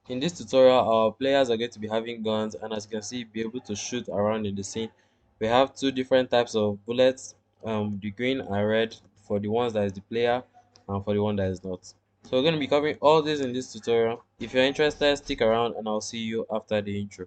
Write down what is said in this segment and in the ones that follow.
In this tutorial, our players are going to be having guns, and as you can see, be able to shoot around in the scene. We have two different types of bullets, the green and red for the ones that is the player and for the one that is not. So we're going to be covering all this in this tutorial. If you're interested, stick around and I'll see you after the intro.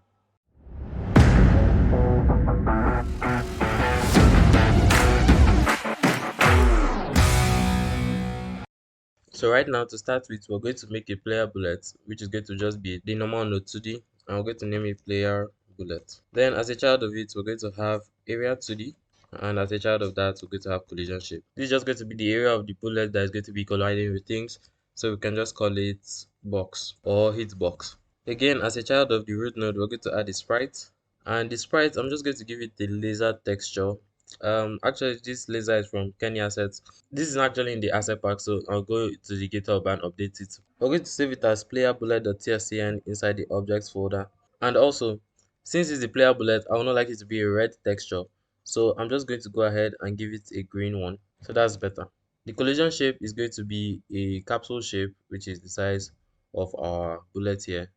So right now, to start with, we're going to make a player bullet, which is going to just be the normal node 2D, and we're going to name it player bullet. Then as a child of it, we're going to have area 2D, and as a child of that, we're going to have collision shape. This is just going to be the area of the bullet that is going to be colliding with things, so we can just call it box or hit box. Again, as a child of the root node, we're going to add a sprite, and the sprite, I'm just going to give it the laser texture. Actually, this laser is from Kenny Assets. This is actually in the asset pack, so I'll go to the GitHub and update it. We're going to save it as player_bullet.tscn inside the objects folder. And also, since it's the player bullet, I would not like it to be a red texture. So I'm just going to go ahead and give it a green one. So that's better. The collision shape is going to be a capsule shape, which is the size of our bullet here.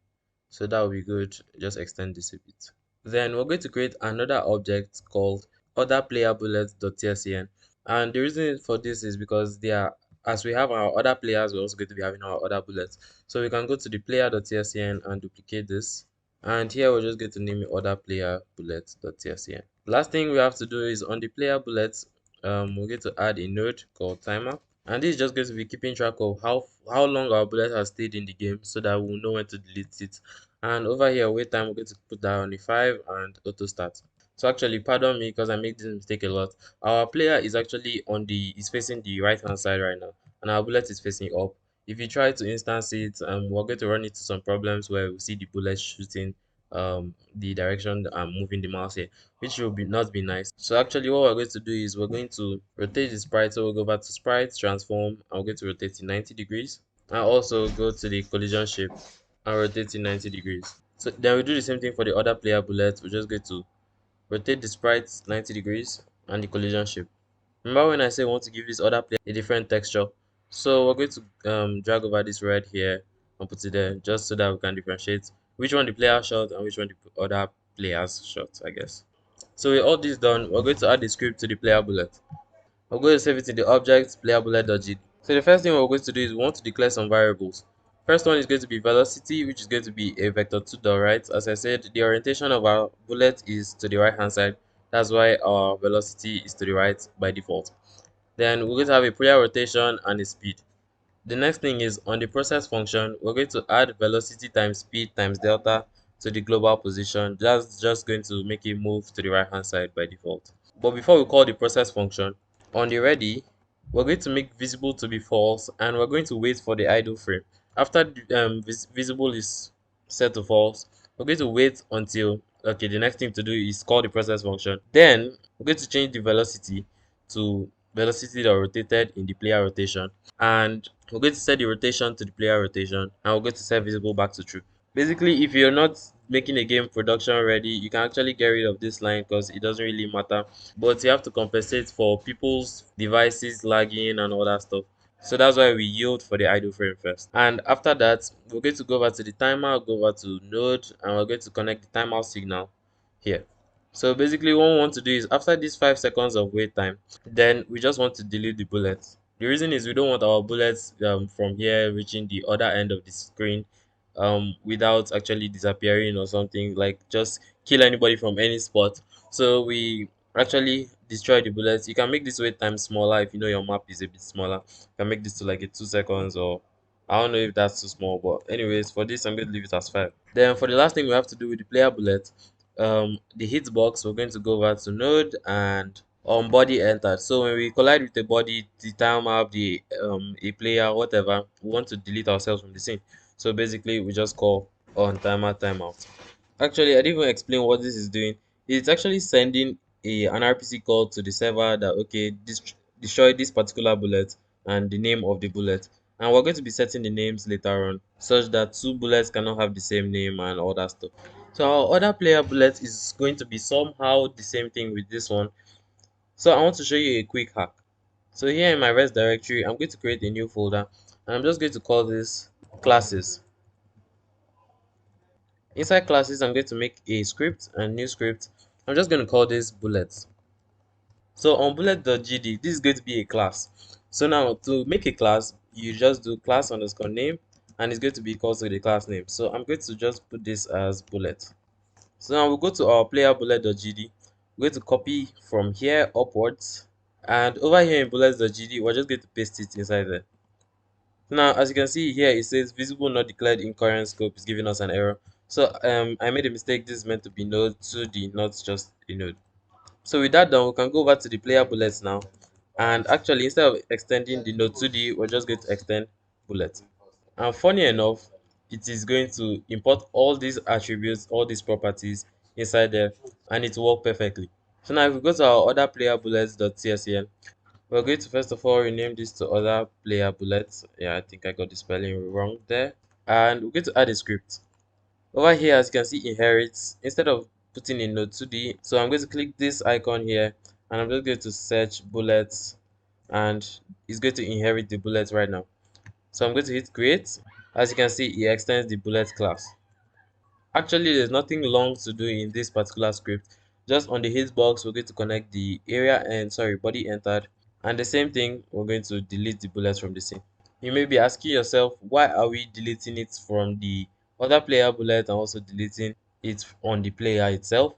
So that will be good. Just extend this a bit. Then we're going to create another object called other player bullet.tscn, and the reason for this is because they are, as we have our other players, we're also going to be having our other bullets. So we can go to the player.tscn and duplicate this, and here we're just going to name it other player bullet.tscn. Last thing we have to do is on the player bullets, we're going to add a node called timer, and this is just going to be keeping track of how long our bullet has stayed in the game, so that we'll know when to delete it. And over here, wait time, we're going to put that on a 5 and auto start. So actually, pardon me because I make this mistake a lot. Our player is actually is facing the right hand side right now, and our bullet is facing up. If you try to instance it, we're going to run into some problems where we see the bullet shooting the direction I'm moving the mouse here, which will not be nice. So actually, what we're going to do is we're going to rotate the sprite. So we'll go back to sprite, transform, and we're going to rotate it 90 degrees, and also go to the collision shape and rotate it 90 degrees. So then we do the same thing for the other player bullet. We're just going to rotate the sprite 90 degrees and the collision shape. Remember when I say we want to give this other player a different texture? So we're going to drag over this red here and put it there, just so that we can differentiate which one the player shot and which one the other players shot, I guess. So with all this done, we're going to add the script to the player bullet. We're going to save it in the object player_bullet.gd. So the first thing we're going to do is we want to declare some variables. First one is going to be velocity, which is going to be a vector to the right. As I said, the orientation of our bullet is to the right hand side. That's why our velocity is to the right by default. Then we're going to have a prior rotation and a speed. The next thing is on the process function, we're going to add velocity times speed times delta to the global position. That's just going to make it move to the right hand side by default. But before we call the process function, on the ready, we're going to make visible to be false, and we're going to wait for the idle frame. After the, visible is set to false, we're going to wait until, okay, the next thing to do is call the process function. Then we're going to change the velocity to velocity that rotated in the player rotation, and we're going to set the rotation to the player rotation, and we're going to set visible back to true. Basically, if you're not making a game production ready, you can actually get rid of this line because it doesn't really matter, but you have to compensate for people's devices lagging and all that stuff. So that's why we yield for the idle frame first. And after that, we're going to go over to the timer, go over to node, and we're going to connect the timeout signal here. So basically what we want to do is after these 5 seconds of wait time, then we just want to delete the bullets. The reason is we don't want our bullets from here reaching the other end of the screen without actually disappearing or something, like just kill anybody from any spot. So we actually destroy the bullets. You can make this wait time smaller if you know your map is a bit smaller. You can make this to like a 2 seconds, or I don't know if that's too small, but anyways, for this I'm going to leave it as 5. Then for the last thing we have to do with the player bullet, the hitbox, we're going to go over to node and on body entered. So when we collide with the body, the time map, the a player, whatever, we want to delete ourselves from the scene. So basically we just call on timer timeout. Actually, I didn't even explain what this is doing. It's actually sending an RPC call to the server that, okay, destroy this particular bullet and the name of the bullet. And we're going to be setting the names later on such that two bullets cannot have the same name and all that stuff. So our other player bullet is going to be somehow the same thing with this one. So I want to show you a quick hack. So here in my rest directory, I'm going to create a new folder, and I'm just going to call this classes. Inside classes, I'm going to make a script, a new script. I'm just going to call this bullets. So on bullet.gd, this is going to be a class. So now to make a class, you just do class underscore name, and it's going to be equal to the class name. So I'm going to just put this as bullet. So now we'll go to our player bullet.gd. We're going to copy from here upwards, and over here in bullets.gd, we're just going to paste it inside there. Now, as you can see here, it says visible not declared in current scope is giving us an error. So I made a mistake. This is meant to be node 2D, not just a node. So with that done, we can go over to the player bullets now. And actually, instead of extending the node 2D, we're just going to extend bullet. And funny enough, it is going to import all these attributes, all these properties inside there, and it will work perfectly. So now if we go to our other player bullets.tscn, we're going to first of all rename this to other player bullets. Yeah, I think I got the spelling wrong there. And we're going to add a script. Over here, as you can see, inherits, instead of putting in node 2D, so I'm going to click this icon here, and I'm just going to search bullets, and it's going to inherit the bullets right now. So I'm going to hit create. As you can see, it extends the bullet class. Actually, there's nothing long to do in this particular script. Just on the hitbox, we're going to connect the area and body entered, and the same thing, we're going to delete the bullets from the scene. You may be asking yourself, why are we deleting it from the other player bullet and also deleting it on the player itself?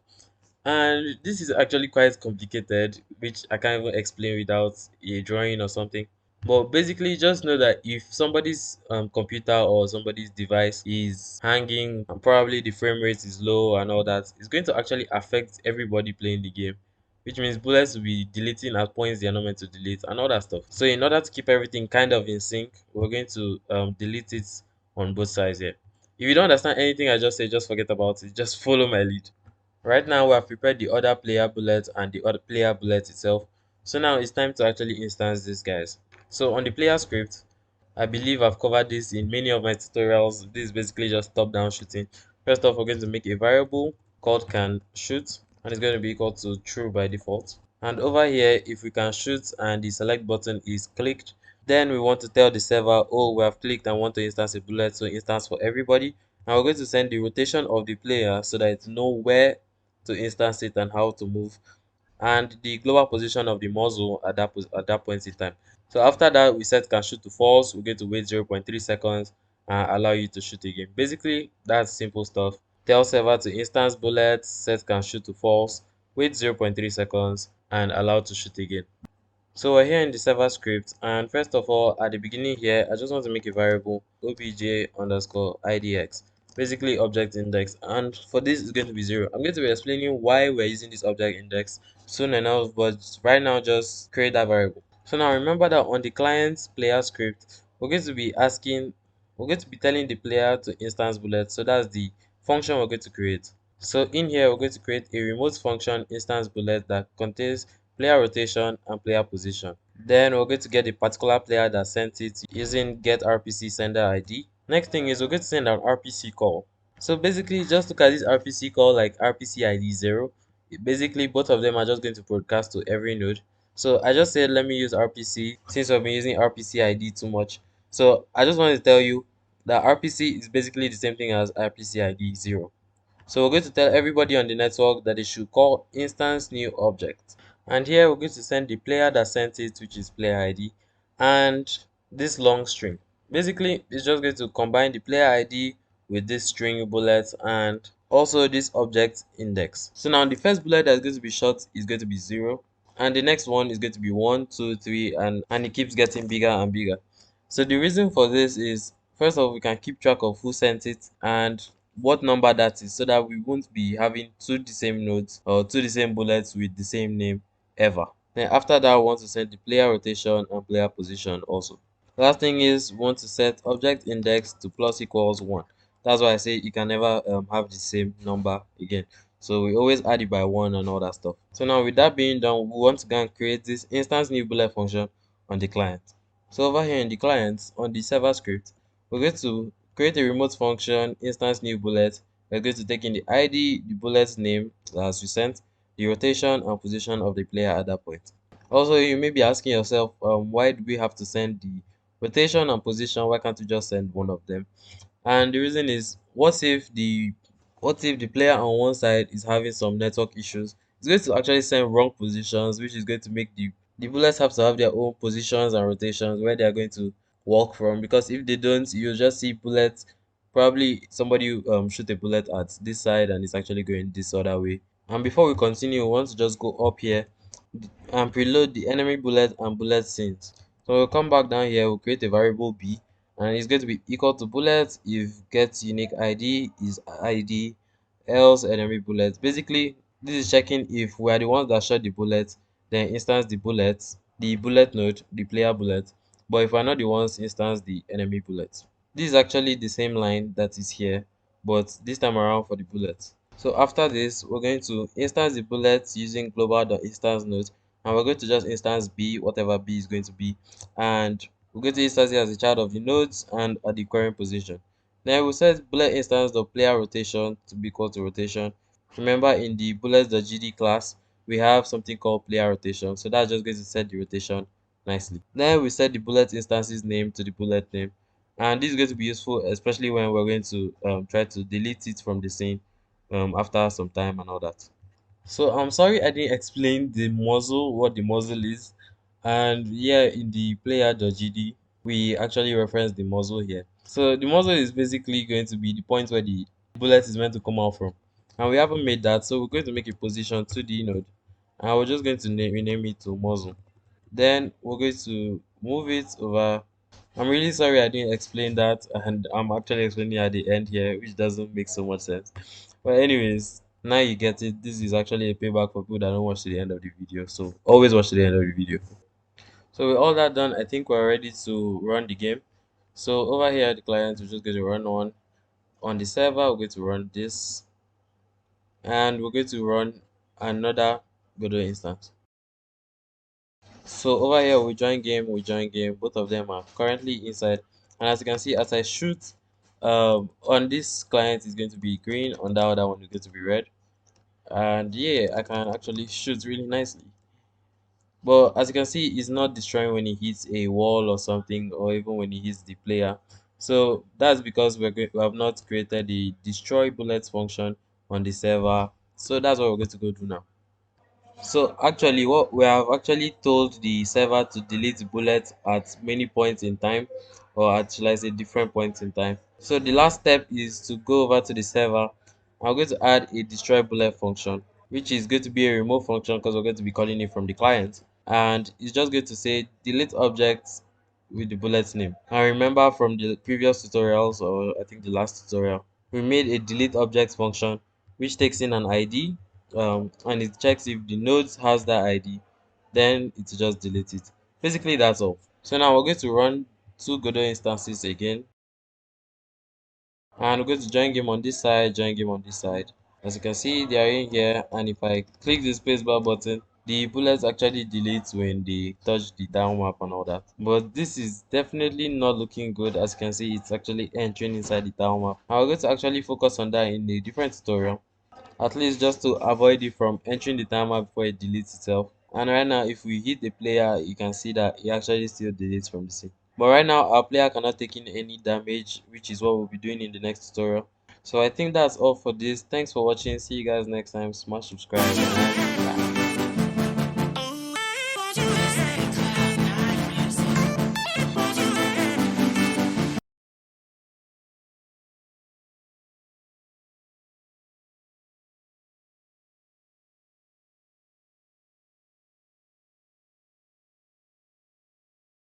And this is actually quite complicated, which I can't even explain without a drawing or something. But basically, just know that if somebody's computer or somebody's device is hanging and probably the frame rate is low and all that, it's going to actually affect everybody playing the game, which means bullets will be deleting at points they are not meant to delete and all that stuff. So in order to keep everything kind of in sync, we're going to delete it on both sides here. If you don't understand anything I just said, just forget about it. Just follow my lead. Right now, we have prepared the other player bullet and the other player bullet itself. So now it's time to actually instance these guys. So on the player script, I believe I've covered this in many of my tutorials. This is basically just top-down shooting. First off, we're going to make a variable called can shoot, and it's going to be equal to true by default. And over here, if we can shoot and the select button is clicked, then we want to tell the server, oh, we have clicked and want to instance a bullet, so instance for everybody. And we're going to send the rotation of the player so that it know where to instance it and how to move, and the global position of the muzzle at that point in time. So after that, we set can shoot to false. We're going to wait 0.3 seconds and allow you to shoot again. Basically, that's simple stuff. Tell server to instance bullets, set can shoot to false, wait 0.3 seconds, and allow to shoot again. So we're here in the server script, and first of all, at the beginning here, I just want to make a variable obj underscore idx, basically object index, and for this it's going to be 0. I'm going to be explaining why we're using this object index soon enough, but right now just create that variable. So now remember that on the client's player script, we're going to be telling the player to instance bullet, so that's the function we're going to create. So in here, we're going to create a remote function instance bullet that contains player rotation and player position. Then we're going to get the particular player that sent it using get RPC sender ID. Next thing is we're going to send an RPC call. So basically, just look at this RPC call like RPC ID 0. Basically, both of them are just going to broadcast to every node. So I just said let me use RPC since we've been using RPC ID too much. So I just wanted to tell you that RPC is basically the same thing as RPC ID 0. So we're going to tell everybody on the network that they should call instance new object. And here we're going to send the player that sent it, which is player ID, and this long string. Basically, it's just going to combine the player ID with this string bullet and also this object index. So now the first bullet that's going to be shot is going to be 0, and the next one is going to be 1, 2, 3, and it keeps getting bigger and bigger. So the reason for this is, first of all, we can keep track of who sent it and what number that is, so that we won't be having two the same nodes or two the same bullets with the same name ever. Then after that, we want to set the player rotation and player position also. Last thing is we want to set object index to plus equals 1. That's why I say you can never have the same number again. So we always add it by 1 and all that stuff. So now with that being done, we want to go and create this instance new bullet function on the client. So over here in the client, on the server script, we're going to create a remote function instance new bullet. We're going to take in the ID, the bullet's name as we sent, the rotation and position of the player at that point. Also, you may be asking yourself, why do we have to send the rotation and position? Why can't we just send one of them? And the reason is, what if the What if the player on one side is having some network issues? It's going to actually send wrong positions, which is going to make the bullets have to have their own positions and rotations where they are going to walk from. Because if they don't, you'll just see bullets. Probably somebody shoot a bullet at this side and it's actually going this other way. And before we continue, we want to just go up here and preload the enemy bullet and bullet scenes. So we'll come back down here, we'll create a variable b, and it's going to be equal to bullet if get unique id is id, else enemy bullet. Basically, this is checking if we are the ones that shot the bullet, then instance the bullet node, the player bullet. But if we're not the ones, instance the enemy bullet. This is actually the same line that is here, but this time around for the bullet. So after this, we're going to instance the bullets using global.instance node, and we're going to just instance b, whatever b is going to be, and we're going to instance it as a child of the nodes and at the current position. Then we'll set bullet instance dot player rotation to be equal to rotation. Remember, in the bullets.gd class, we have something called player rotation, so that's just going to set the rotation nicely. Then we set the bullet instance's name to the bullet name, and this is going to be useful especially when we're going to try to delete it from the scene after some time and all that. So I'm sorry I didn't explain the muzzle, what the muzzle is. And yeah, in the player.gd, we actually reference the muzzle here. So the muzzle is basically going to be the point where the bullet is meant to come out from. And we haven't made that, so we're going to make a position 2D node. And we're just going to rename it to muzzle. Then we're going to move it over. I'm really sorry I didn't explain that, and I'm actually explaining at the end here, which doesn't make so much sense. But anyways, now you get it. This is actually a payback for people that don't watch to the end of the video. So always watch to the end of the video. So with all that done, I think we're ready to run the game. So over here at the client, we're just going to run one. On the server, we're going to run this, and we're going to run another Godot instance. So over here we join game, both of them are currently inside, and as you can see, as I shoot, on this client is going to be green, on that other one is going to be red, and yeah, I can actually shoot really nicely. But as you can see, it's not destroying when he hits a wall or something, or even when he hits the player. So that's because we have not created the destroy bullets function on the server. So that's what we're going to go do now. So actually, what we have actually told the server to delete bullets at many points in time, or at shall I say different points in time. So the last step is to go over to the server. I'm going to add a destroy bullet function, which is going to be a remote function because we're going to be calling it from the client, and it's just going to say delete objects with the bullet name. And remember from the previous tutorials, or I think the last tutorial, we made a delete objects function which takes in an ID, and it checks if the node has that ID, then it will just delete it. Basically, that's all. So now we're going to run two Godot instances again, and we're going to join game on this side, join game on this side. As you can see, they are in here, and if I click the spacebar button, the bullets actually delete when they touch the down map and all that. But this is definitely not looking good. As you can see, it's actually entering inside the down map. And we're going to actually focus on that in a different tutorial, at least just to avoid it from entering the timer before it deletes itself. And right now, if we hit the player, you can see that it actually still deletes from the scene. But right now, our player cannot take in any damage, which is what we'll be doing in the next tutorial. So I think that's all for this. Thanks for watching. See you guys next time. Smash subscribe.